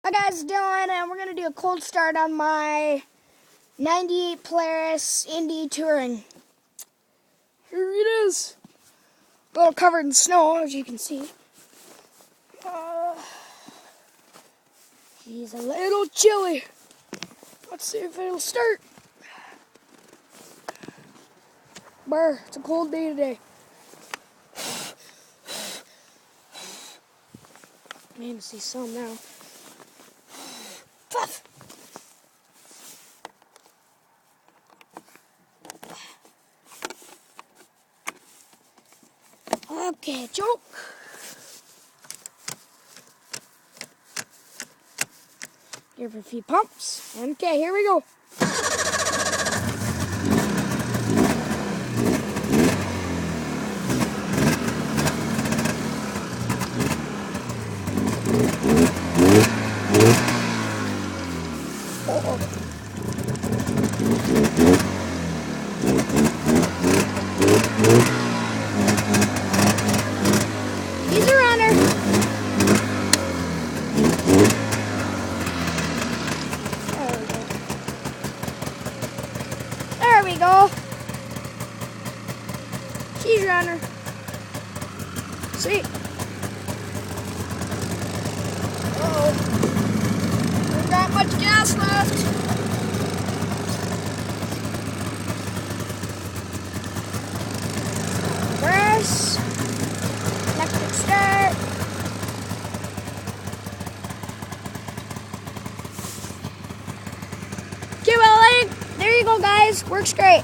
Hi guys, Dylan, and we're going to do a cold start on my 98 Polaris Indy touring. Here it is. A little covered in snow, as you can see. He's a little chilly. Let's see if it'll start. Brr, it's a cold day today. Man, to see some now. Puff. Okay, jump. Give her a few pumps. Okay, here we go. He's a runner. There we go. She's a runner. Sweet. Uh-oh. Don't got much gas left. Press. Electric start. Okay, well, there you go, guys. Works great.